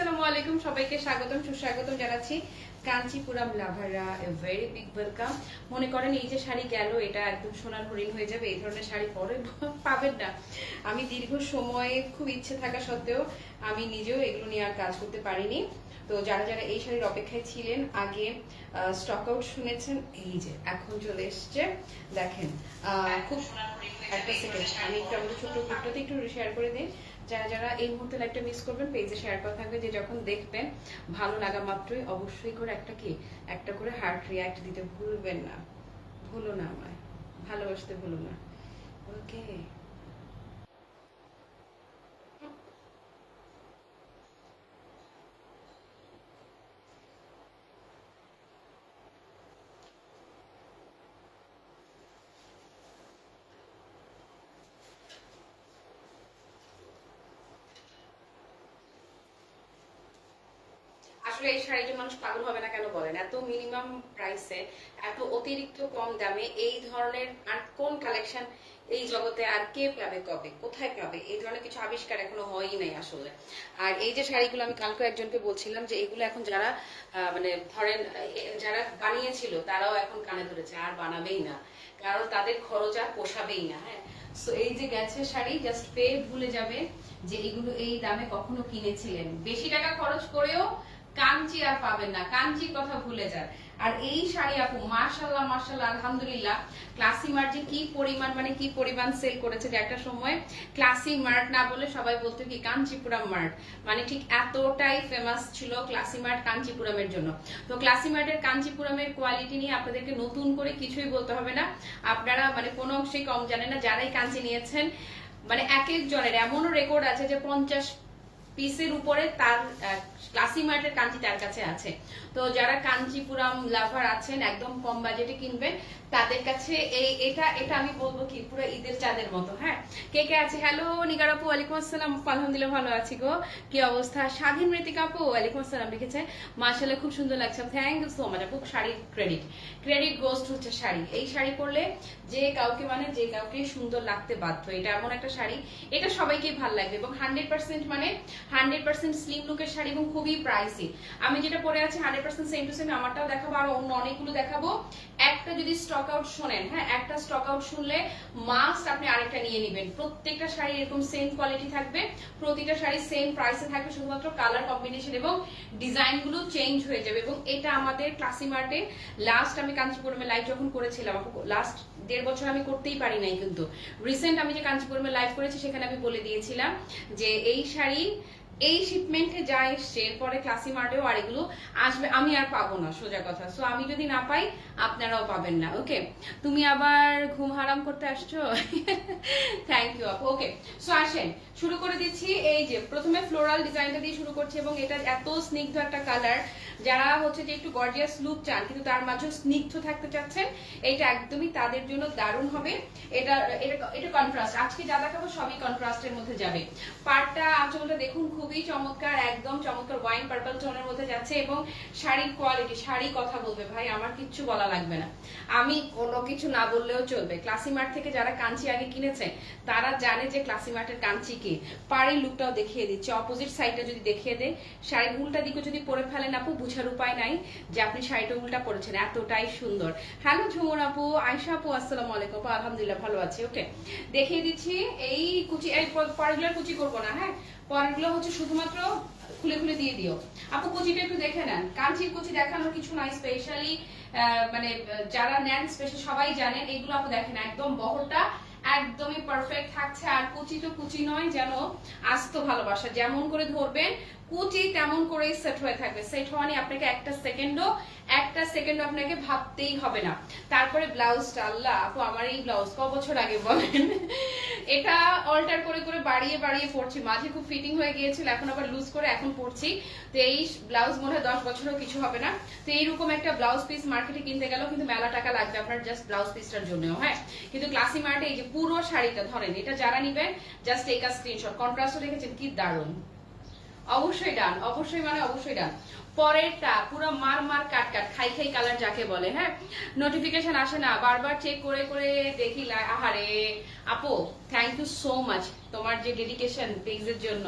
আসসালামু আলাইকুম, সবাইকে স্বাগতম সুস্বাগতম জানাচ্ছি কাঞ্চিপুরম লাভাররা। A very big welcome. মনে করেন এই যে শাড়ি গেল, এটা একদম সোনার হরিণ হয়ে যাবে, এই ধরনের শাড়ি পরে পাবেন না। আমি দীর্ঘ সময়ে খুব ইচ্ছে থাকা সত্ত্বেও আমি নিজেও এগুলো নিয়ে আর কাজ করতে পারিনি। তো যারা যারা এই শাড়ির অপেক্ষায় ছিলেন, আগে স্টক আউট শুনেছেন, এই যে এখন চলে এসছে। দেখেন খুব একটা সেকেন্ড, আমি একটু আমাদের ছোট্ট গ্রুপটাতে একটু শেয়ার করে দিই। যারা যারা এই মুহূর্তে লাইভটা মিস করবেন, পেজে শেয়ার করা থাকবে, যে যখন দেখবেন ভালো লাগা মাত্রই অবশ্যই করে একটা করে হার্ট রিয়াক্ট দিতে ভুলবেন না। ভুলো না আমায় ভালোবাসতে, ভুলো না। ওকে, আসলে এই শাড়িটা মানুষ পাগল হবে না কেন বলেন? এত মিনিমাম প্রাইসে, এত অতিরিক্ত কম দামে এই ধরনের আর কোন কালেকশন এই জগতে আর কে পাবে, কবে কোথায় পাবে? এই ধরনের কিছু আবিষ্কার এখনো হয়ই নাই আসলে। আর এই যে শাড়িগুলো আমি কালকে একজনকে বলছিলাম যে এগুলো এখন যারা মানে ধরেন যারা বানিয়েছিল তারাও এখন কানে ধরেছে, আর বানাবেই না, কারণ তাদের খরচ আর পোষাবেই না। হ্যাঁ, সো এই যে গেছে শাড়ি, জাস্ট পেয়ে ভুলে যাবে যে এগুলো এই দামে কখনো কিনেছিলেন। বেশি টাকা খরচ করেও কাঞ্চি আর পাবেন না, কাঞ্চির কথা ভুলে যান। আর এই শাড়ি আপু মাশাআল্লাহ মাশাআল্লাহ আলহামদুলিল্লাহ, ক্লাসি মার্ট যে কি পরিমাণ, মানে কি পরিমাণ সেল করেছে, যে একটা সময় ক্লাসি মার্ট না বলে সবাই বলতো কি কাঞ্চিপুরম মার্ট, মানে ঠিক এতটাই ফেমাস ছিল ক্লাসি মার্ট কাঞ্চিপুরমের জন্য। তো ক্লাসি মার্টের কাঞ্চিপুরমের কোয়ালিটি নিয়ে আপনাদেরকে নতুন করে কিছুই বলতে হবে না, আপনারা মানে কোনো অংশেই কম জানেন না। যারাই কাঞ্চি নিয়েছেন, মানে এক একজনের এমনও রেকর্ড আছে যে 50 পিসের উপরে তার ক্লাসি মার্টের কাঞ্চি তার কাছে আছে। তো যারা কাঞ্চিপুরম লাভার আছেন, একদম কম বাজেটে কিনবেন, তাদের কাছে এটা এটা আমি বলবো কি পুরো ঈদের চাঁদের মতো। হ্যাঁ, কে কে আছে? হ্যালো নিগার আপু, ওয়ালাইকুম আসসালাম। আলহামদুলিল্লাহ ভালো আছি গো, কি অবস্থা? স্বাধীন মৃতিকা আপু ওয়ালাইকুম আসসালাম লিখেছে, মাশাআল্লাহ খুব সুন্দর লাগছে, থ্যাংক ইউ সো মাচ আপু। শাড়ির ক্রেডিট গোস্ট হচ্ছে শাড়ি। এই শাড়ি পরলে যে কাউকে, মানে যে কাউকে সুন্দর লাগতে বাধ্য। এটা এমন একটা শাড়ি, এটা সবাইকেই ভালো লাগবে, এবং 100% মানে 100% স্লিম লুকের শাড়ি, এবং খুবই প্রাইসি। আমি যেটা পরে আছি 100% সেম টু সেম, আমারটাও দেখাবো, আর অন্য অনেকগুলো দেখাবো। একটা যদি স্টক আউট শোনেন, হ্যাঁ একটা স্টক আউট শুনলে মাস্ট আপনি আরেকটা নিয়ে নেবেন। প্রত্যেকটা শাড়ি এরকম সেম কোয়ালিটি থাকবে, প্রতিটা শাড়ি সেম প্রাইসে থাকবে, শুধুমাত্র কালার কম্বিনেশন এবং ডিজাইন গুলো চেঞ্জ হয়ে যাবে। এবং এটা আমাদের ক্লাসি মার্টে লাস্ট আমি কাঞ্চিপুরমে লাইভ যখন করেছিলাম, লাস্ট 1.5 বছর আমি করতেই পারি নাই, কিন্তু রিসেন্ট আমি যে কাঞ্চিপুরমে লাইভ করেছি সেখানে আমি বলে দিয়েছিলাম যে এই শাড়ি এই শিপমেন্টে যা এসছে, এরপরে ক্লাসি মার্টেও আর এগুলো আসবে, আমি আর পাবো না, সোজা কথা। সো আমি যদি না পাই, আপনারাও পাবেন না। ওকে, তুমি আবার ঘুম হারাম করতে আসছো? থ্যাংক ইউ আপু। ওকে, সো আসেন শুরু করে দিচ্ছি। এই যে প্রথমে ফ্লোরাল ডিজাইনটা দিয়ে শুরু করছি, এবং এটা এত স্নিগ্ধ একটা কালার, যারা হচ্ছে যে একটু গর্জিয়াস লুক চান কিন্তু তার মাঝেও স্নিগ্ধ থাকতে চাচ্ছেন, এটা একদমই তাদের জন্য দারুণ হবে। এটা এটা এটা কন্ট্রাস্ট, আজকে যা দেখাবো সবই কন্ট্রাস্টের মধ্যে যাবে। পাড়টা আঁচলটা দেখুন, খুবই চমৎকার, একদম চমৎকার ওয়াইন পার্পল টোনের মধ্যে যাচ্ছে। এবং শাড়ির কোয়ালিটি, শাড়ি কথা বলবে ভাই, আমার কিচ্ছু বলা লাগবে না, আমি কোনো কিছু না বললেও চলবে। ক্লাসি মার্ট থেকে যারা কাঞ্চি আগে কিনেছে তারা জানে যে ক্লাসি মার্টের কাঞ্চি কি। পাড়ের লুকটাও দেখিয়ে দিচ্ছে, অপোজিট সাইডটা যদি দেখিয়ে দেয়, শাড়ির উল্টা দিকে যদি পরে ফেলেন আপু, বুঝার উপায় নাই যে আপনি শাড়িটা উল্টা পরেছেন, এতটাই সুন্দর। হ্যালো ঝুমুর আপু, আয়শা আপু আসসালামু আলাইকুম। আলহামদুলিল্লাহ ভালো আছি। ওকে, দেখিয়ে দিচ্ছি এই কুচি, এই পরেরগুলো কুচি করবো না, হ্যাঁ পরেরগুলো হচ্ছে শুধুমাত্র খুলে খুলে দিয়ে দিও। আপু কুচিটা একটু দেখে নেন, কাঞ্চির কুচি দেখানোর কিছু নাই, স্পেশালি মানে যারা নেন স্পেশাল সবাই জানেন। এগুলো আপু দেখেন, একদম বহরটা একদমই পারফেক্ট থাকছে, আর কুচি তো কুচি নয়, যেন আস্ত ভালোবাসা, যেমন করে ধরবেন কুচি তেমন করেই সেট হয়ে থাকবে। সেট হওয়া নিয়ে আপনাকে একটা সেকেন্ডও আপনাকে ভাবতেই হবে না। তারপরে ব্লাউজটা, আল্লাহ আপু আমার এই ব্লাউজ ক বছর আগে বলেন, এটা অল্টার করে করে বাড়িয়ে বাড়িয়ে পড়ছি, মাঝে খুব ফিটিং হয়ে গিয়েছিল, এখন আবার লুজ করে এখন পড়ছি। তো এই ব্লাউজ মনে হয় 10 বছরও কিছু হবে না। তো এইরকম একটা ব্লাউজ পিস মার্কেটে কিনতে গেলেও কিন্তু মেলা টাকা লাগবে আপনার জাস্ট ব্লাউজ পিসটার জন্য। হ্যাঁ, কিন্তু ক্লাসি মার্টে এই যে পুরো শাড়িটা ধরেন, এটা যারা নিবেন জাস্ট টেক আ স্ক্রিনশট। কন্ট্রাস্টও দেখেছেন কি দারুণ, অবশ্যই ডান, অবশ্যই মানে অবশ্যই ডান। পরেরটা পুরো মার মার কাট কাট খাই খাই কালার যাকে বলে। হ্যাঁ, নোটিফিকেশন আসে না, বারবার চেক করে করে দেখি। আহারে আপু, থ্যাংক ইউ সো মাচ, তোমার যে ডেডিকেশন পেজের জন্য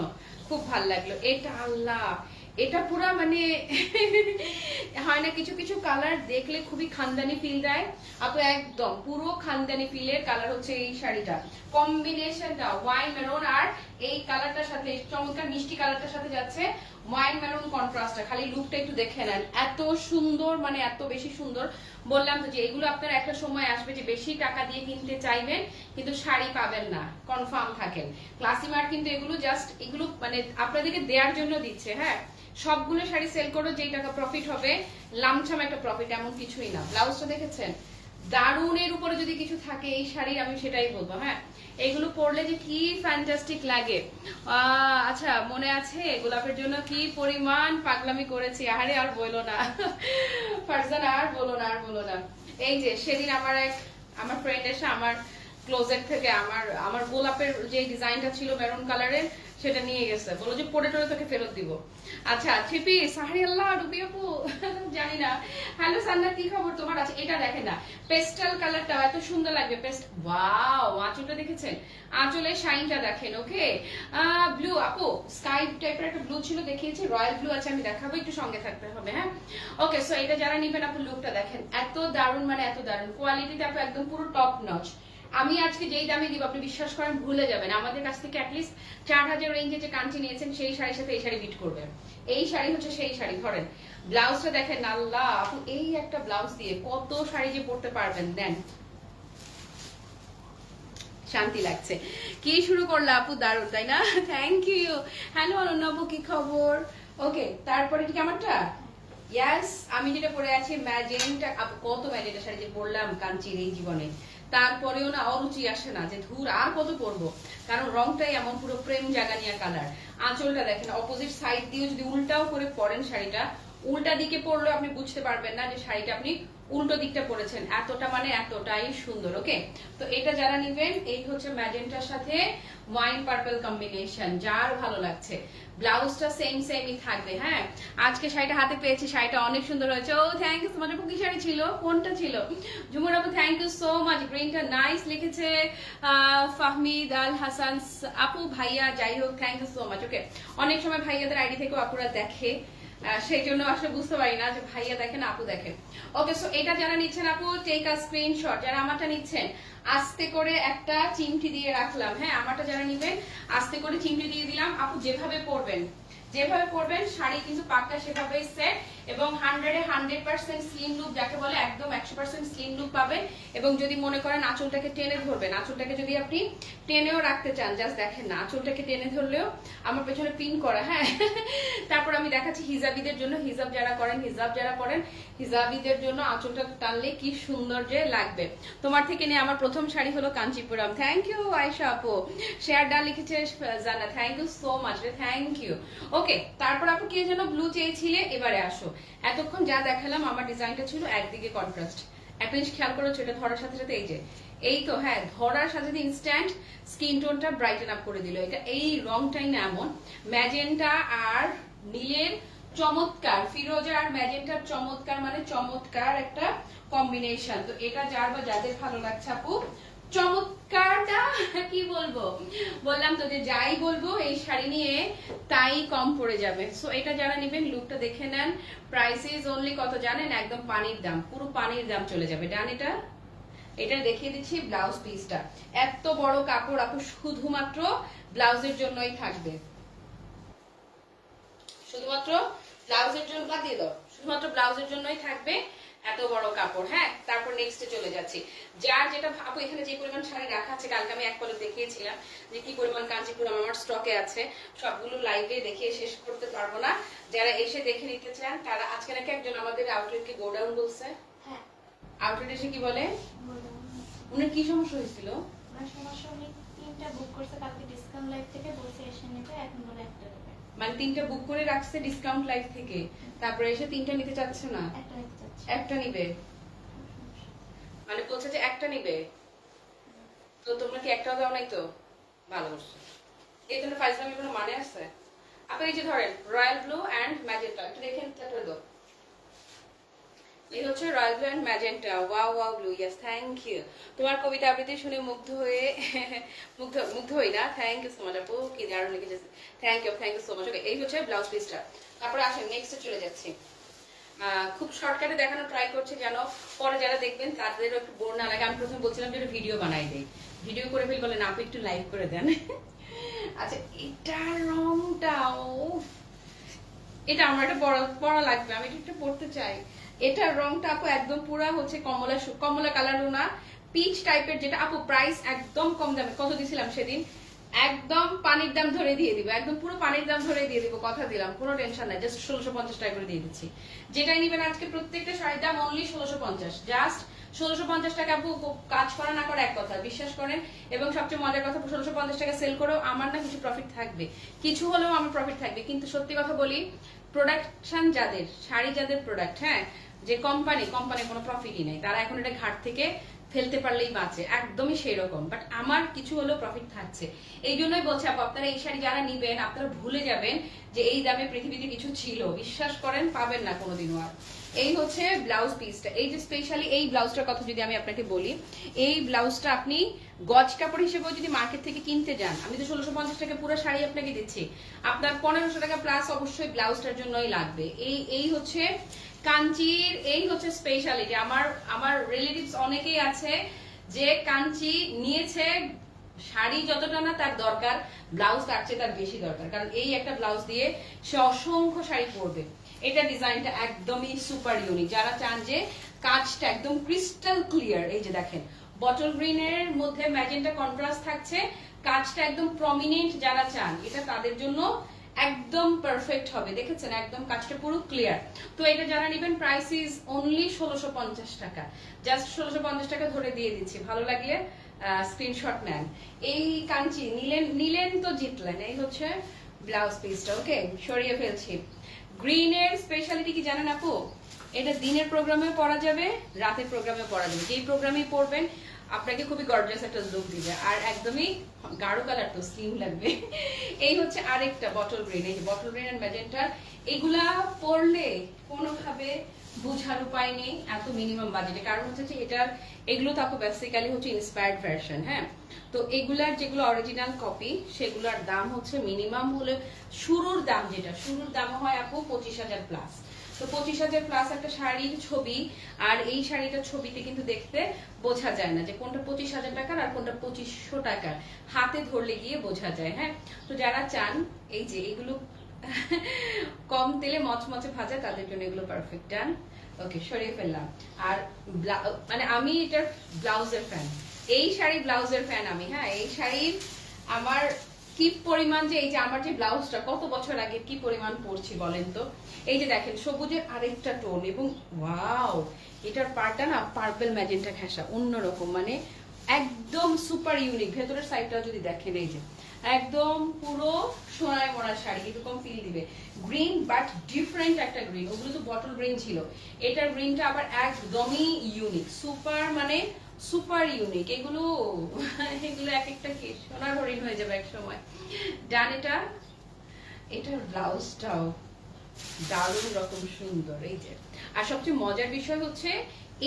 খুব ভালো লাগলো। এটা আল্লাহ, এটা পুরো মানে হয় না, কিছু কিছু কালার দেখলে খুবই খানদানি ফিল দেয় আপু, একদম পুরো খানদানি ফিলের কালার হচ্ছে এই শাড়িটা। কম্বিনেশনটা ওয়াইন মেরুন আর এই কালারটার সাথে, চমৎকার মিষ্টি কালারটার সাথে যাচ্ছে ওয়াইন মেরুন কন্ট্রাস্টটা। খালি লুকটা একটু দেখে নেন, এত সুন্দর, মানে এত বেশি সুন্দর। বললাম তো যে এগুলো আপনার একটা সময় আসবে যে বেশি টাকা দিয়ে কিনতে চাইবেন কিন্তু শাড়ি পাবেন না, কনফার্ম থাকেন। ক্লাসিমার কিন্তু এগুলো জাস্ট, এগুলো মানে আপনাদেরকে দেওয়ার জন্য দিচ্ছে। হ্যাঁ, সবগুলো শাড়ি সেল করো, যেই টাকা প্রফিট হবে লামছাম একটা প্রফিট, এমন কিছুই না। ব্লাউজটা দেখেছেন, দারুনের উপরে যদি কিছু থাকে এই শাড়ির, আমি সেটাই বলবো। হ্যাঁ, এগুলো পরলে যে কি ফ্যান্টাস্টিক লাগে। আচ্ছা, মনে আছে গোলাপের জন্য কি পরিমাণ পাগলামি করেছি, আরে আর বলো না ফারজানা, আর বলো না, আর বলো না। এই যে সেদিন আমার ফ্রেন্ড এসে আমার ক্লোজেট থেকে আমার গোলাপের যে ডিজাইনটা ছিল মেরুন কালারের, সেটা নিয়ে গেছে, বলো যে পরে টরে তোকে ফেরত দিব। আচ্ছা, থ্রি পিস, সাহারি আল্লাহ রুবি আপু জানি না। হ্যালো সান্না, কি খবর তোমার? আছে এটা দেখেন না, পেস্টাল কালারটা এত সুন্দর লাগবে। ওয়াও, আঁচলটা দেখেছেন? আঁচলের শাইনটা দেখেন। ওকে, ব্লু আপু, স্কাই টাইপের একটা ব্লু ছিল, দেখিয়েছি, রয়্যাল ব্লু আছে, আমি দেখাবো, একটু সঙ্গে থাকতে হবে। হ্যাঁ, ওকে। সো এটা যারা নিবেন আপু, লুকটা দেখেন, এত দারুণ, মানে এত দারুণ কোয়ালিটিতে আপু, একদম পুরো টপ নচ। আমি আজকে যেই দামে দিব আপনি বিশ্বাস করেন ভুলে যাবেন। আমাদের কাছ থেকে অ্যাটলিস্ট 4000 রেঞ্জে যে কাঞ্চি নিয়েছেন সেই শাড়ির সাথে এই শাড়ি বিট করবেন। এই শাড়ি হচ্ছে সেই শাড়ি। ধরেন ব্লাউজটা দেখেন, আল্লাহ আপু, এই একটা ব্লাউজ দিয়ে কত শাড়ি যে পরতে পারবেন। দেন, শান্তি লাগছে। কি শুরু করলা আপু, দারুণ তাই না? Thank you. হ্যালো অনন্যা আপু, কি খবর? ওকে, তারপরে ঠিক আমারটা, ইয়াস, আমি যেটা পরে আছি ম্যাজেন্টা। আপু কত ম্যাজেন্টা শাড়ি যে পরলাম কাঞ্চির এই জীবনে, তারপরেও না অরুচি আসে না যে ধুর আর কত পরবো, কারণ রংটাই এমন, পুরো প্রেম জাগানিয়া কালার। আঁচলটা দেখেন, অপোজিট সাইড দিয়ে যদি উল্টাও করে পরেন শাড়িটা, উল্টা দিকে পরলে আপনি বুঝতে পারবেন না যে শাড়িটা আপনি উল্টো দিকটা পরেছেন, এতটা মানে এতটাই সুন্দর। ওকে, তো এটা যারা নিবেন, এই হচ্ছে ম্যাজেন্টার সাথে ওয়াইন পার্পল কম্বিনেশন, যার ভালো লাগছে। ব্লাউজটা সেমই থাকবে। হ্যাঁ, আজকে শাড়িটা হাতে পেয়েছি, শাড়িটা অনেক সুন্দর হয়েছে। ও থ্যাংক ইউ সো মাচ আপু। কি শাড়ি ছিল, কোনটা ছিল? ঝুমুর আপু থ্যাংক ইউ সো মাচ, গ্রিনটা নাইস লিখেছে ফাহমিদ আল হাসান আপু। ভাইয়া যাই হোক, thank you so much. Okay, অনেক সময় ভাইয়াদের আইডি থেকেও আপুরা দেখে, সেই জন্য আসলে বুঝতে পারি না যে ভাইয়া দেখেন আপু দেখেন। ওকে, সো এটা যারা নিচ্ছেন আপু, টেক আ স্ক্রিনশট। যারা আমারটা নিচ্ছেন, আস্তে করে একটা চিমটি দিয়ে রাখলাম। হ্যাঁ, আমারটা যারা নিবেন আস্তে করে চিমটি দিয়ে দিলাম। আপু যেভাবে পরবেন, যেভাবে পরবেন শাড়ি কিন্তু পাক্কা সেভাবেই সেট, এবং 100% স্লিম লুক যাকে বলে, একদম 100% স্লিম লুক পাবেন। এবং যদি মনে করেন আঁচলটাকে টেনে ধরবেন, আঁচলটাকে যদি আপনি টেনেও রাখতে চান, জাস্ট দেখেন না, আঁচলটাকে টেনে ধরলেও, আমার পেছনে পিন করা। হ্যাঁ, তারপর আমি দেখাচ্ছি হিজাবিদের জন্য, হিজাব যারা করেন, হিজাব যারা পরেন, হিজাবিদের জন্য আঁচলটা টানলে কি সুন্দর যে লাগবে। তোমার থেকে নিয়ে আমার প্রথম শাড়ি হলো কাঞ্চিপুরম। থ্যাংক ইউ আয়শা আপু। শেয়ার ডান লিখেছে জানা, থ্যাংক ইউ সো মাচ রে, থ্যাংক ইউ। ওকে, তারপর আপু কে যেন ব্লু চেয়েছিলে, এবারে আসো। এতক্ষণ যা দেখালাম আমার ডিজাইনটা ছিল একদিকে কন্ট্রাস্ট, একটা জিনিস খেয়াল করেছো, এটা ধরার সাথে সাথে এই যে, এই তো, হ্যাঁ, ধরার সাথে সাথে ইনস্ট্যান্ট স্কিন টোনটা ব্রাইটেন আপ করে দিল। এটা এই রংটাই না এমন, ম্যাজেন্টা আর নীলের চমৎকার, ফিরোজা আর ম্যাজেন্টার চমৎকার, মানে চমৎকার একটা কম্বিনেশন। তো এটা যার বা যাদের ভালো লাগছে আপু, চমৎকারটা কি বলবো, বললাম তো যে যাই বলবো এই শাড়ি নিয়ে তাই কম পড়ে যাবে। সো এটা যারা নেবেন লুকটা দেখে নেন। প্রাইস ইজ অনলি কত জানেন? একদম পানির দাম, পুরো পানির দাম চলে যাবে। ডান, এটা দেখিয়ে দিচ্ছি ব্লাউজ পিসটা। এত বড় কাপড় আপু, শুধুমাত্র ব্লাউজের জন্যই থাকবে, শুধুমাত্র ব্লাউজের জন্য, বাদ দিয়ে দাও, শুধুমাত্র ব্লাউজের জন্যই থাকবে এত বড় কাপড়। হ্যাঁ, তারপর নেক্সটে চলে যাচ্ছি। যার যেটা আপু, এখানে যে পরিমাণ শাড়ি রাখা আছে, কালকে আমি এক পলক দেখিয়েছিলাম যে কি পরিমাণ কাঞ্চিপুরম আমার স্টকে আছে, সবগুলো লাইভে দেখিয়ে শেষ করতে পারবো না। যারা এসে দেখে নিতে চান তারা, আজকে নাকি একজন আমাদের আউটলেটকে গোডাউন বলছে। হ্যাঁ, আউটলেট এসে কি বলে, উনি কি সমস্যা হয়েছিল? সমস্যা, উনি 3টা বুক করছে কালকে ডিসকাউন্ট লাইভ থেকে, বলছে এসে নেবে, এখন বলে একটা নেবে। মানে 3টা বুক করে রাখছে ডিসকাউন্ট লাইভ থেকে, তারপরে এসে 3টা নিতে চাচ্ছে না, একটা নিতে চাচ্ছে, একটা নিবে, মানে বলছে যে একটা নিবে। তো তোমরা কি একটাও দাও নাই? তো ভালো করছো। এই জন্য ফাইজলামের কোনো মানে আছে? আপনি এই যে ধরেন রয়্যাল ব্লু এন্ড ম্যাজেন্টা, একটু দেখেন, তারপরে দাও। এই হচ্ছে royal blue and magenta, wow wow blue, yes thank you. তোমার কবিতা আবৃত্তি শুনে মুগ্ধ হয়ে মুগ্ধ হই না, থ্যাংক ইউ সো মাচ আপু, কি দারুণ লিখেছে, থ্যাংক ইউ সো মাচ। ওকে, এই হচ্ছে ব্লাউজ পিসটা। তারপরে আসেন নেক্সটে চলে যাচ্ছি। খুব শর্টকাটে দেখানো ট্রাই করছি যেন পরে যারা দেখবেন তাদেরও একটু বোর না লাগে। আমি প্রথমে বলছিলাম যে ভিডিও বানাই দেই, ভিডিও করে ফেল, বলে না আপু একটু লাইভ করে দেন। আচ্ছা, এটার রংটাও, এটা আমার একটা পড়া লাগবে, আমি এটা পড়তে চাই। এটার রংটা আপু একদম পুরা হচ্ছে কমলা কালারও না, পিচ টাইপের, যেটা আপু প্রাইস একদম কম দামে। কত দিছিলাম সেদিন? একদম পানির দাম ধরে দিয়ে দিব, একদম পুরো পানির দাম ধরে দিয়ে দিব, কথা দিলাম, কোনো টেনশন নাই। জাস্ট 1650 টাকা করে দিয়ে দিচ্ছি। যেটাই নিবেন আজকে প্রত্যেকটা শাড়ির দাম অনলি 1650, জাস্ট 1650 টাকা। আপু কাজ করা না করে এক কথা, বিশ্বাস করেন। এবং সবচেয়ে মজার কথা, 1650 টাকা সেল করেও আমার না কিছু প্রফিট থাকবে, কিছু হলেও আমার প্রফিট থাকবে। কিন্তু সত্যি কথা বলি, প্রোডাকশন যাদের, শাড়ি যাদের প্রোডাক্ট, হ্যাঁ, যে কোম্পানির কোনো প্রফিটই নেই, তারা এখন এটা ঘাট থেকে ফেলতে পারলেই বাঁচে, একদমই সেই রকম। বাট আমার কিছু হলেও প্রফিট থাকছে। এই জন্যই বলছি আপু, আপনারা এই শাড়ি যারা নিবেন, আপনারা ভুলে যাবেন যে এই দামে পৃথিবীতে কিছু ছিল, বিশ্বাস করেন পাবেন না কোনোদিনও আর। এই হচ্ছে ব্লাউজ পিসটা। এই যে স্পেশালি এই ব্লাউজটার কথা যদি আমি আপনাকে বলি, এই ব্লাউজটা আপনি গজ কাপড় হিসেবেও যদি মার্কেট থেকে কিনতে যান, আমি তো 1650 টাকা পুরো শাড়ি আপনাকে দিচ্ছি, আপনার 1500 টাকা প্লাস অবশ্যই ব্লাউজটার জন্যই লাগবে। এই হচ্ছে কাঞ্চির, এই হচ্ছে স্পেশালিটি। আমার রিলেটিভস অনেকেই আছে যে কাঞ্চি নিয়েছে, শাড়ি যতটা না তার দরকার, ব্লাউজ তার চেয়ে তার বেশি দরকার, কারণ এই একটা ব্লাউজ দিয়ে সে অসংখ্য শাড়ি পরবে। এটা ডিজাইনটা একদমই সুপার ইউনিক। যারা চান যে কাজটা একদম ক্রিস্টাল ক্লিয়ার, এই যে দেখেন বটল গ্রিনের মধ্যে ম্যাজেন্টা কন্ট্রাস্ট থাকছে, কাজটা একদম প্রমিনেন্ট, যারা চান এটা তাদের জন্য একদম পারফেক্ট হবে। দেখেছেন একদম কাজটা পুরো ক্লিয়ার। তো এটা যারা নেবেন প্রাইস ইজ অনলি 1650 টাকা, জাস্ট 1650 টাকা ধরে দিয়ে দিচ্ছি। ভালো লাগলে স্ক্রিনশট নেন। এই কাঞ্চি নিলেন তো জিতলেন। এই হচ্ছে ব্লাউজ পিসটা। ওকে, সরিয়ে ফেলছি। গ্রিনের স্পেশালিটি কি জানেন আপু? এটা দিনের প্রোগ্রামে পরা যাবে, রাতের প্রোগ্রামে পরা যাবে, যেই প্রোগ্রামে পরবেন আপনাকে খুবই গর্জিয়াস একটা লুক দিবে, আর একদমই গাঢ় কালার তো স্লিম লাগবে। এই হচ্ছে আরেকটা বটল গ্রিন, এই যে বটল গ্রিন এন্ড ম্যাজেন্টার। এগুলা পরলে কোনোভাবে বুঝার উপায় নেই এত মিনিমাম বাজেটে, কারণ হচ্ছে যে এগুলো তো আপু বেসিক্যালি হচ্ছে ইন্সপায়ার্ড ভার্সন, হ্যাঁ। তো এগুলার যেগুলো অরিজিনাল কপি, সেগুলোর দাম হচ্ছে মিনিমাম হলে শুরুর দাম হয় আপু 25,000 প্লাস। তো 25,000 প্লাস একটা শাড়ির ছবি, আর এই শাড়িটার ছবিতে কিন্তু দেখতে বোঝা যায় না যে কোনটা 25,000 টাকার আর কোনটা 2500 টাকার, হাতে ধরলে গিয়ে বোঝা যায়, হ্যাঁ। তো যারা চান এই যে এগুলো কম তেলে মচমচে ভাজা, তাদের জন্য এগুলো পারফেক্ট। ডান, ওকে, সরিয়ে ফেললাম। আর মানে আমি এটার ব্লাউজের ফ্যান, এই শাড়ি ব্লাউজের ফ্যান আমি, হ্যাঁ। এই শাড়ির আমার কি পরিমাণ, যে এই যে আমার যে ব্লাউজটা কত বছর আগে কি পরিমাণ পরছি বলেন তো। এই যে দেখেন সবুজের আরেকটা টোন, এবং ওয়াও, এটার পার্টটা না পার্পল ম্যাজেন্টা ঘেঁষা, অন্যরকম, মানে একদম সুপার ইউনিক। ভেতরের সাইডটা যদি দেখেন, এই যে একদম পুরো সোনায় মোড়া শাড়ি, এরকম ফিল দিবে। গ্রিন বাট ডিফারেন্ট একটা গ্রিন, ওগুলো তো বটল গ্রিন ছিল, এটার গ্রিনটা আবার একদমই ইউনিক, মানে সুপার ইউনিক। এগুলো এক একটা কি সোনার হরিণ হয়ে যাবে এক সময়। ডান, এটার ব্লাউজটাও দারুণ রকম সুন্দর, এই যে। আর সবচেয়ে মজার বিষয় হচ্ছে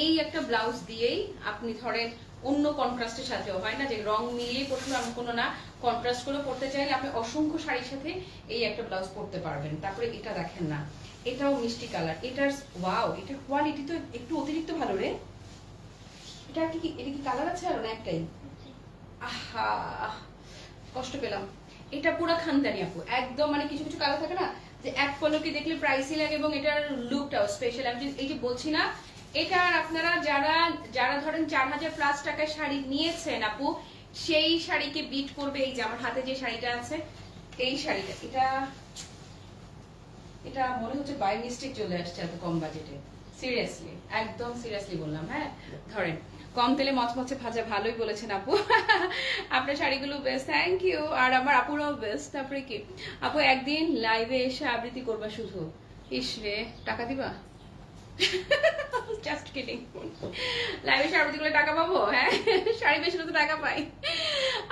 এই একটা ব্লাউজ দিয়েই আপনি ধরেন অন্য কন্ট্রাস্টের সাথেও, হয় না যে রং মিলিয়ে পড়তে, আমি কোনো না কন্ট্রাস্ট করে পড়তে চাইলে আপনি অসংখ্য শাড়ির সাথে এই একটা ব্লাউজ পরতে পারবেন। তারপরে এটা দেখেন না, এটাও মিষ্টি কালার, এটার ওয়াও, এটার কোয়ালিটি তো একটু অতিরিক্ত ভালো রে। এটা কি কালার আছে আর না একটাই? আহা, কষ্ট পেলাম। এটা পুরো খানদানি আপু, একদম, মানে কিছু কিছু কালার থাকে না যে এক পলকে দেখলে প্রাইসই লাগে, এবং এটার লুকটাও স্পেশাল। আমি এই যে বলছি না, এটা আপনারা যারা ধরেন 4000 প্লাস টাকায় শাড়ি নিয়েছেন আপু, সেই শাড়িকে বিট করবে। এই যে আমার হাতে যে শাড়িটা আছে, এই শাড়িটা, এটা মনে হচ্ছে বাই মিস্টেক চলে আসছে এত কম বাজেটে, সিরিয়াসলি, একদম সিরিয়াসলি বললাম, হ্যাঁ। ধরেন কম তেলে মচমচে ভাজা, ভালোই বলেছেন আপু। আপনার শাড়িগুলো বেস্ট, থ্যাংক ইউ। আর আমার আপুরাও বেস্ট। তারপরে কি আপু একদিন লাইভে এসে আবৃত্তি করবা শুধু? ইস রে, টাকা দিবা? Just kidding. লাইভে এসে আবৃত্তি করলে টাকা পাবো? হ্যাঁ, শাড়ি বেশি তো টাকা পাই।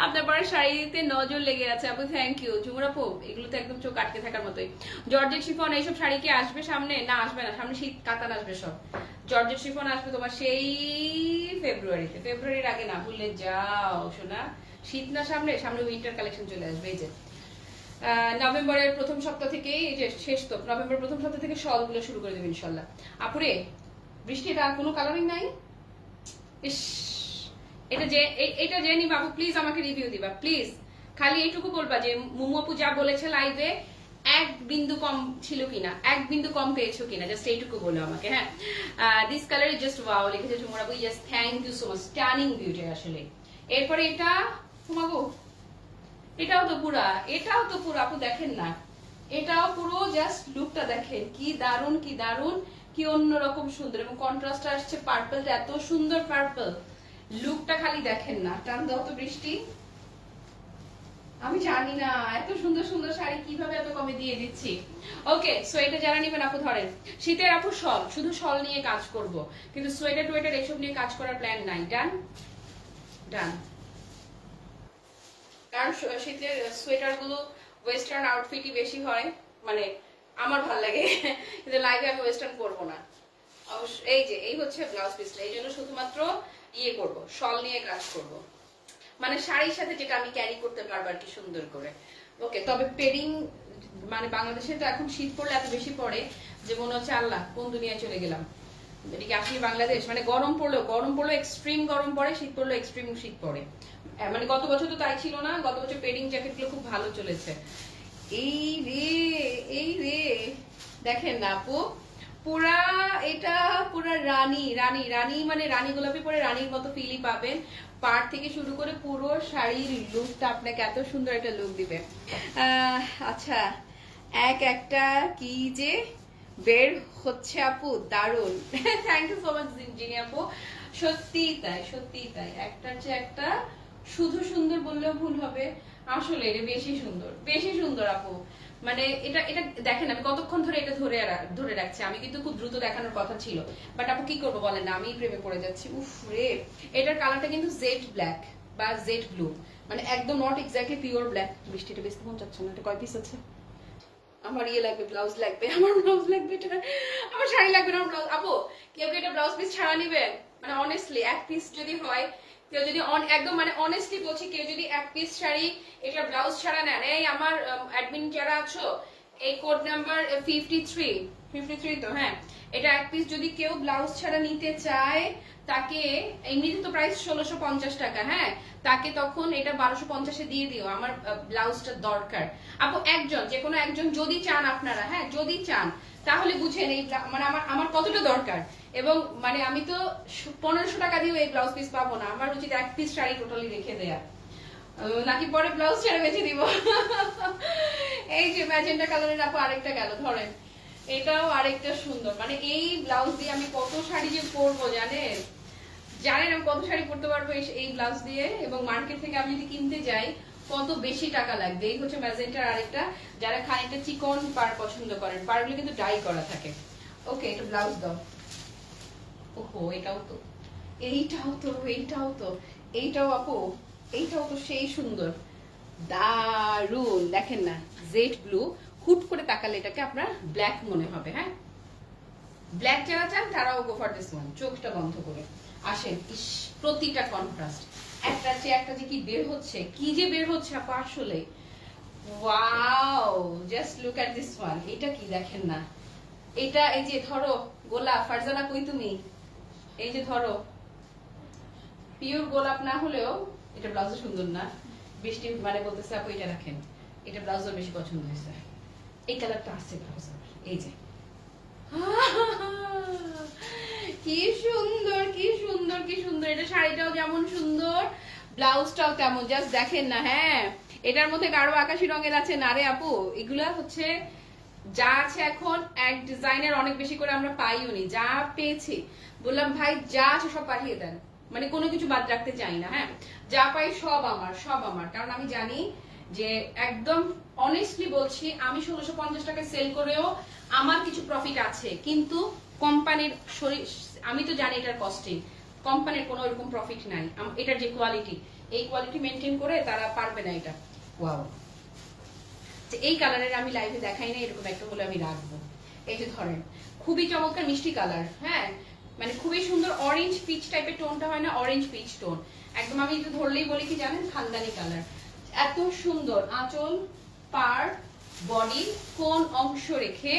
আপনার পরে শাড়িতে নজর লেগে আছে আপু, থ্যাংক ইউ। ঝুমুর আপু, এগুলো তো একদম চোখ আটকে থাকার মতোই। জর্জেট শিফন এইসব শাড়ি কি আসবে সামনে? না, আসবে না, সামনে শীত কাতান আসবে সব। জর্জেট শিফন আসবে তোমার সেই ফেব্রুয়ারিতে, ফেব্রুয়ারির আগে না ভুললে যাও শোনা। শীত না সামনে, সামনে উইন্টার কালেকশন চলে আসবে। এই যে নভেম্বরের প্রথম সপ্তাহ থেকেই, এই যে শেষ তো নভেম্বর প্রথম সপ্তাহ থেকে শলগুলো শুরু করে দেবে ইনশাল্লাহ। আপুরে বৃষ্টির আর কোনো কালারিং নাই? ইস, এটা যে নিবা আপু প্লিজ আমাকে রিভিউ দিবা প্লিজ। খালি এইটুকু বলবা যে মুমু আপু যা বলেছে লাইভে এক বিন্দু কম ছিল কিনা, এক বিন্দু কম পেয়েছো কিনা, জাস্ট এইটুকু বলো আমাকে। হ্যাঁ, this colour is just wow লিখেছে ঝুমুর আপু। Just thank you so much, stunning beauty আসলে। এরপরে এটা ঘুমাবো, এটাও তো পুরা, এটাও তো পুরো আপু দেখেন না, এটাও পুরো জাস্ট লুকটা দেখেন কি দারুন, কি দারুন, কি অন্যরকম সুন্দর। এবং কন্ট্রাস্ট আসছে পার্পলটা, এত সুন্দর পার্পল, লুকটা খালি দেখেন না। টান দাও তো বৃষ্টি। আমি জানি না এত সুন্দর সুন্দর শাড়ি কিভাবে এত কমে দিয়ে দিচ্ছি। ওকে, সো এটা যারা নিবেন আপু ধরেন, শীতের আপু শল, শুধু শল নিয়ে কাজ করব, কিন্তু সোয়েটার টোয়েটার এসব নিয়ে কাজ করার প্ল্যান নাই। ডান ডান। কারণ শীতের সোয়েটার গুলো ওয়েস্টার্ন আউটফিটই বেশি হয়, মানে আমার ভাল লাগে, কিন্তু লাইভে আমি ওয়েস্টার্ন করবো না অবশ্য। এই যে এই হচ্ছে ব্লাউজ পিসটা, এই জন্য শুধুমাত্র ইয়ে করব, শল নিয়ে কাজ করব, মানে শাড়ির সাথে যেটা আমি ক্যারি করতে পারবো আর কি সুন্দর করে। ওকে, তবে পেডিং মানে বাংলাদেশে তো এখন শীত পড়লে এত বেশি পড়ে যে মনে হচ্ছে আল্লাহ কোন দুনিয়ায় চলে গেলাম। এদিকে আসলে বাংলাদেশ মানে গরম পড়লেও এক্সট্রিম গরম পড়ে, শীত পড়লেও এক্সট্রিম শীত পড়ে। মানে গত বছর তো তাই ছিল না, গত বছর পেডিং জ্যাকেট গুলো খুব ভালো চলেছে। এই রে দেখেন না আপু, পুরা এটা পুরা রানী রানী রানী, মানে রানী গোলাপি পরে রানীর মতো ফিলই পাবেন। পাড় থেকে শুরু করে পুরো শাড়ির লুকটা আপনাকে এত সুন্দর একটা লুক দিবে। আচ্ছা, একটা কি যে বের হচ্ছে আপু, দারুন। থ্যাংক ইউ সো মাচ জিনি আপু, সত্যিই তাই, সত্যিই তাই, একটার চেয়ে একটা শুধু সুন্দর বললেও ভুল হবে, আসলে এটা বেশি সুন্দর, বেশি সুন্দর আপু। মানে এটা এটা দেখেন আমি কতক্ষণ ধরে এটা ধরে রাখছি, আমি কিন্তু খুব দ্রুত দেখানোর কথা ছিল, বাট আপু কি করবো বলেন না, আমি প্রেমে পড়ে যাচ্ছি। উফ রে, এটার কালারটা কিন্তু জেড ব্ল্যাক বা জেড ব্লু, মানে একদম নট এক্স্যাক্টলি পিওর ব্ল্যাক। বৃষ্টিটা বেশি মন চাচ্ছে না। এটা কয় পিস আছে? আমার ইয়ে লাগবে, ব্লাউজ লাগবে, আমার ব্লাউজ লাগবে, এটা আমার শাড়ি লাগবে না, আমার ব্লাউজ। আপু কেউ কি এটা ব্লাউজ পিস ছাড়া নিবেন? মানে অনেস্টলি এক পিস যদি হয়, কেউ যদি একদম মানে অনেস্টলি বলছি, কেউ যদি এক পিস শাড়ি এটা ব্লাউজ ছাড়া নেন, এই আমার অ্যাডমিন যারা আছো, এই কোড নাম্বার 53 তো, হ্যাঁ, এটা এক পিস যদি কেউ ব্লাউজ ছাড়া নিতে চায়, তাকে এমনিতে তো প্রাইস 1650 টাকা, হ্যাঁ, তাকে তখন এটা 1250-এ দিয়ে দিও, আমার ব্লাউজটা দরকার। আপু একজন, যে কোনো একজন যদি চান আপনারা, হ্যাঁ যদি চান, তাহলে বুঝেন এই মানে আমার কতটা দরকার। এবং মানে আমি তো 1500 টাকা দিয়েও এই ব্লাউজ পিস পাবো না, আমার উচিত এক পিস শাড়ি টোটালি রেখে দেয়া, নাকি পরে ব্লাউজ ছেড়ে বেঁচে দিব। এই যে ম্যাজেন্টা কালারের আপু আরেকটা গেল, ধরেন এটাও আরেকটা সুন্দর, মানে এই ব্লাউজ দিয়ে আমি কত শাড়ি যে পরবো জানেন আমি কত শাড়ি পরতে পারবো এই ব্লাউজ দিয়ে। এবং মার্কেট থেকে আমি যদি কিনতে যাই কত বেশি টাকা লাগবে। এই হচ্ছে ম্যাজেন্টার আরেকটা, যারা খানিকটা চিকন পার পছন্দ করেন, পারগুলো কিন্তু ডাই করা থাকে। ওকে, এটা ব্লাউজ দাও। ওহো, এইটাও তো এইটাও আপু, এইটাও তো সেই সুন্দর, দারুন। দেখেন না, জেড ব্লু, হুট করে তাকালে এটাকে আপনার ব্ল্যাক মনে হবে। হ্যাঁ, ব্ল্যাক যারা চান তারাও গো ফর দিস ওয়ান, চোখটা বন্ধ করে আসেন। ইস, প্রতিটা কন্ট্রাস্ট, একটা চেয়ে একটা যে কি বের হচ্ছে, কি যে বের হচ্ছে আপু আসলে wow. Just look at this one. এটা কি দেখেন না, এটা এই যে ধরো গোলাপ, ফারজানা কই তুমি, এই যে ধরো পিওর গোলাপ না হলেও এটা ব্লাউজ সুন্দর না? বৃষ্টি মানে বলতেছে আপু এটা রাখেন, এটা ব্লাউজের বেশি পছন্দ হয়েছে, এই কালারটা আছে ব্লাউজ। এই যে কি সুন্দর, কি সুন্দর, কি সুন্দর, এটা শাড়িটাও যেমন সুন্দর, ব্লাউজটাও তেমন, জাস্ট দেখেন না। হ্যাঁ, এটার মধ্যে গাঢ় আকাশি রঙের আছে না রে আপু, এগুলা হচ্ছে যা আছে এখন এক ডিজাইনের অনেক বেশি করে আমরা পাইও নি, যা পেয়েছি বললাম ভাই যা আছে সব পাঠিয়ে দেন, মানে কোনো কিছু বাদ রাখতে চাই না। হ্যাঁ, যা পাই সব আমার, সব আমার, কারণ আমি জানি যে একদম অনেস্টলি বলছি, আমি 1650 টাকা সেল করেও আমার কিছু প্রফিট আছে, কিন্তু কোম্পানির আমি তো জানি এটার কস্টিং, কোম্পানির কোনো এরকম প্রফিট নাই। এটার যে কোয়ালিটি, এই কোয়ালিটি মেনটেন করে তারা পারবে না এটা। ওয়াও, এই কালারের আমি লাইভে দেখাই না, এরকম একটা বলে আমি রাখবো। এই যে ধরেন খুবই চমৎকার মিষ্টি কালার, হ্যাঁ মানে খুবই সুন্দর অরেঞ্জ পিচ টাইপের টোনটা হয় না, অরেঞ্জ পিচ টোন একদম। আমি একটু ধরলেই বলি কি জানেন, খানদানি কালার। এত সুন্দর আঁচল, পার, বডি, কোন অংশ রেখে,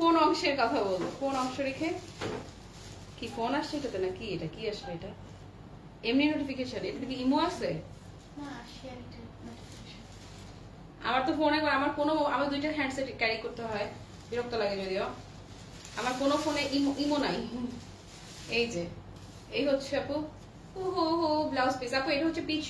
কোন অংশের কথা বলবো, কোন অংশ রেখে কি ফোন আসছে এটাতে নাকি, এটা কি আসলে, এটা এমনি নোটিফিকেশন, এটা কি ইমো আছে? না শেয়ার নোটিফিকেশন। আমার তো ফোনে আমার দুইটা হ্যান্ডসেট ক্যারি করতে হয়, বিরক্ত লাগে যদিও। আমার কোনো ফোনে ইমো নাই। এই যে এই হচ্ছে আপু ব্লাউজ পিস। আপু এটা হচ্ছে পিচ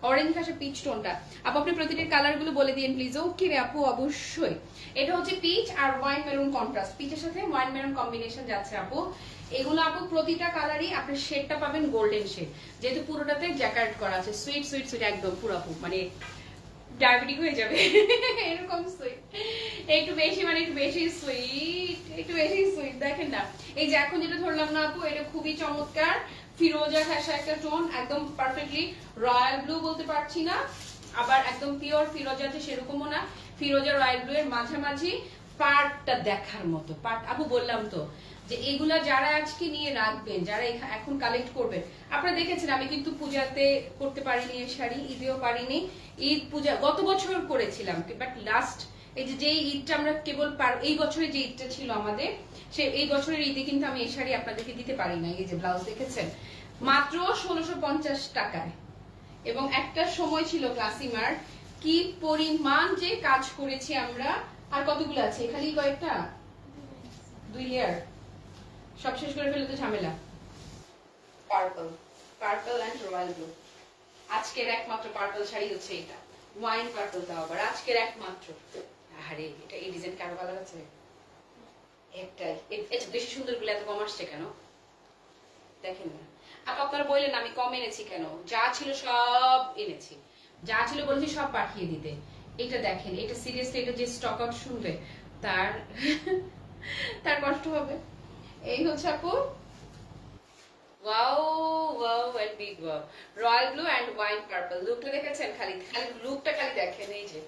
অরেঞ্জ ঘাসের পিচ টোনটা। আপু আপনি প্রতিটির কালার গুলো বলে দিন প্লিজ। ওকে রে আপু, অবশ্যই। এটা হচ্ছে পিচ আর ওয়াইন মেরুন কন্ট্রাস্ট, পিচের সাথে ওয়াইন মেরুন কম্বিনেশন যাচ্ছে আপু। এগুলো আপু প্রতিটা কালারই আপনি শেডটা পাবেন গোল্ডেন শেড, যেহেতু পুরোটাতে জ্যাকার্ড করা আছে। সুইট সুইট সুইট একদম পুরো আপু, মানে ডায়াবেটিক হয়ে যাবে এরকম সুইট, একটু বেশি মানে একটু বেশি সুইট, একটু বেশি সুইট। দেখেন না, এই যে এখন যেটা ধরলাম না আপু, এটা খুবই চমৎকার ফিরোজা ঘাসা একটা টোন, একদম পারফেক্টলি রয়্যাল ব্লু বলতে পারছি না, আবার একদম পিওর ফিরোজা যে সেরকমও না, ফিরোজা রয়্যাল ব্লু এর মাঝামাঝি পার্টটা দেখার মতো পার্ট। আপু বললাম তো যে এগুলা যারা আজকে নিয়ে রাখবেন, যারা এখন কালেক্ট করবেন, আপনারা দেখেছেন আমি কিন্তু পূজাতে করতে পারিনি এই শাড়ি, ঈদেও পারিনি। ঈদ পূজা গত বছর করেছিলাম, বাট লাস্ট এই যে ঈদটা আমরা কেবল এই বছরে যে ঈদটা ছিল আমাদের, সে এই বছরের ঈদে কিন্তু আমি এই শাড়ি আপনাদেরকে দিতে পারি না। এই যে ব্লাউজ দেখেছেন মাত্র 1650 টাকায়, এবং একটা সময় ছিল ক্লাসিমার, কি পরিমাণ যে কাজ করেছি আমরা। আর কতগুলো আছে, খালি কয়েকটা, 2 লেয়ার, সব শেষ করে ফেলে তো ঝামেলা। Purple, purple and royal blue, আজকের একমাত্র পার্পল শাড়ি হচ্ছে এটা, ওয়াইন পার্পল, তাও আবার আজকের একমাত্র। আরে এটা এই ডিজাইন কারো কালার আছে একটাই, এটা বেশি সুন্দর গুলো এত কম আসছে কেন দেখেন না আপু। আপনারা বললেন আমি কম এনেছি কেন, যা ছিল সব এনেছি, যা ছিল বলেছি সব পাঠিয়ে দিতে। এটা দেখেন, এটা সিরিয়াসলি, এটা যে স্টক আউট শুনবে তার তার কষ্ট হবে। এই হচ্ছে আপু wow wow and big wow, royal blue and wine purple. লুকটা দেখেছেন, খালি খালি লুকটা খালি দেখেন, এই যে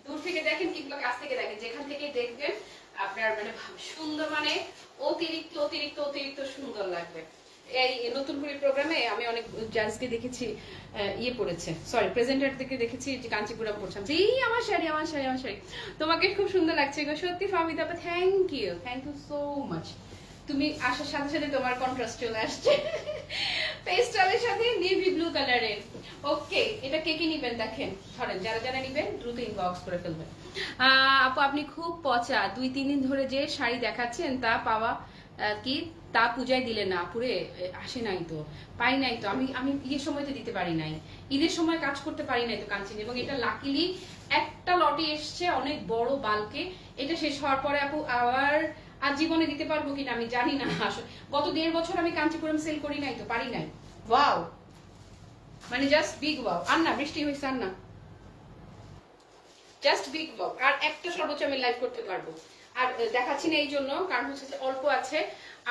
দূর থেকে দেখেন কিংবা কাছ থেকে দেখেন, যেখান থেকে দেখবেন আপনার মানে সুন্দর, মানে অতিরিক্ত অতিরিক্ত অতিরিক্ত সুন্দর লাগবে। এই নতুন করে প্রোগ্রামে আমি অনেক জাজকে দেখেছি ইয়ে পড়েছে, সরি প্রেজেন্টারদেরকে দেখেছি যে কাঞ্চিপুরম পড়ছেন, যে এই আমার শাড়ি আমার শাড়ি আমার শাড়ি, তোমাকে খুব সুন্দর লাগছে গো সত্যি ফাহমিদা আপা, থ্যাংক ইউ সো মাচ। তুমি আসার সাথে সাথে তোমার কন্ট্রাস্ট চলে আসছে পেস্টালের সাথে নেভি ব্লু কালারের। ওকে, এটা কে কি নিবেন দেখেন, ধরেন যারা যারা নিবেন দ্রুত ইনবক্স করে ফেলবেন। আপু আপনি খুব পচা, 2-3 দিন ধরে যে শাড়ি দেখাচ্ছেন তা পাওয়া কি তা পূজায় দিলে না পুরে আসে নাই তো, পাই নাই তো, আমি আমি ঈদের সময় তো দিতে পারি নাই, ঈদের সময় কাজ করতে পারি নাই তো কাঞ্চন। এবং এটা লাকিলি একটা লটে এসছে অনেক বড় বালকে, এটা শেষ হওয়ার পরে আপু আবার আর জীবনে দিতে পারবো কিনা আমি জানি না। গত 1.5 বছর আমি কাঞ্চিপুরম সেল করি নাই তো, পারি নাই। ওয়াও, মানে জাস্ট বিগ ওয়াও। আর না বৃষ্টি হয়েছে, আর না, জাস্ট বিগ ওয়াও। আর একটা সর্বোচ্চ আমি লাইভ করতে পারবো, আর দেখাচ্ছি না এই জন্য কারণ হচ্ছে যে অল্প আছে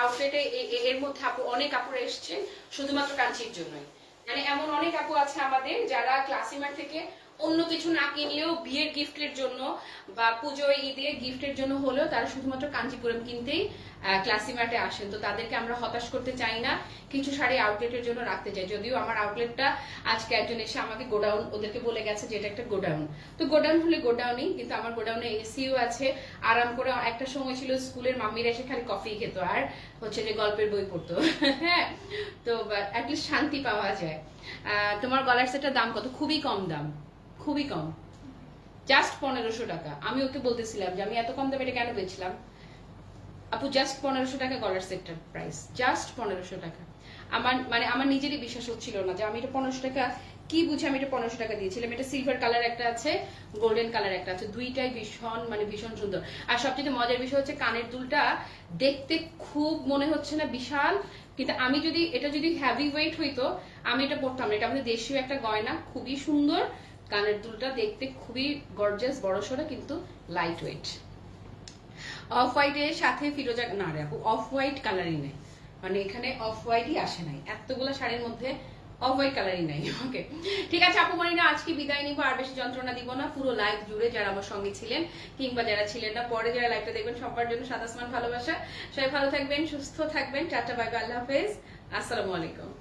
আউটলেটে, এর মধ্যে আপু অনেক আপুরা এসছেন শুধুমাত্র কাঞ্চির জন্যই। মানে এমন অনেক আপু আছে আমাদের যারা ক্লাসিমার থেকে অন্য কিছু না কিনলেও বিয়ের গিফটের জন্য বা পুজো ঈদে গিফটের জন্য হলেও তারা শুধুমাত্র কাঞ্চিপুরম কিনতেই ক্লাসিমার্টে আসেন। তো তাদেরকে আমরা হতাশ করতে চাই না, কিছু শাড়ি আউটলেটের জন্য রাখতে চাই। যদিও আমার আউটলেটটা আজকে একজন এসে আমাকে গোডাউন, ওদেরকে বলে গেছে যে এটা একটা গোডাউন, তো গোডাউন হলে গোডাউনই, কিন্তু আমার গোডাউনে এসিও আছে, আরাম করে। একটা সময় ছিল স্কুলের মাম্মিরা এসে খালি কফি খেত আর হচ্ছে যে গল্পের বই পড়তো হ্যাঁ, তো অ্যাটলিস্ট শান্তি পাওয়া যায়। তোমার গলার সেটার দাম কত? খুবই কম দাম, খুবই কম, জাস্ট 1500 টাকা। আমি ওকে বলতেছিলাম যে আমি এত কম দামে এটা কেন বেচলাম, আপু জাস্ট 1500 টাকা গলার সেটটার প্রাইস, জাস্ট 1500 টাকা। আমার মানে আমার নিজেরই বিশ্বাস হচ্ছিল না যে আমি এটা 1500 টাকা কি বুঝে আমি এটা 1500 টাকা দিয়েছিলাম। এটা সিলভার কালার একটা আছে, গোল্ডেন কালার একটা আছে, দুইটাই ভীষণ মানে ভীষণ সুন্দর। আর সবচেয়ে মজার বিষয় হচ্ছে কানের দুলটা দেখতে খুব মনে হচ্ছে না বিশাল, কিন্তু আমি যদি এটা যদি হেভি ওয়েট হইতো আমি এটা পরতাম না। এটা আমাদের দেশীয় একটা গয়না, খুবই সুন্দর, কানের দুলটা দেখতে খুবই গর্জিয়াস, বড়সড়, কিন্তু লাইট ওয়েট। অফ হোয়াইটের সাথে ফিরোজা না রে আপু, অফ হোয়াইট কালারই নেই, মানে এখানে অফ হোয়াইটই আসে নাই এতগুলো শাড়ির মধ্যে, অফ হোয়াইট কালারই নাই। ওকে, ঠিক আছে আপু মনিরা, আজকে বিদায় নিব, আর বেশি যন্ত্রণা দিব না। পুরো লাইভ জুড়ে যারা আমার সঙ্গে ছিলেন কিংবা যারা ছিলেন না, পরে যারা লাইভটা দেখবেন, সবার জন্য সাদা আসমান ভালোবাসা। সবাই ভালো থাকবেন, সুস্থ থাকবেন। টাটা, বাই বাই, আল্লাহ হাফেজ, আসসালামু আলাইকুম।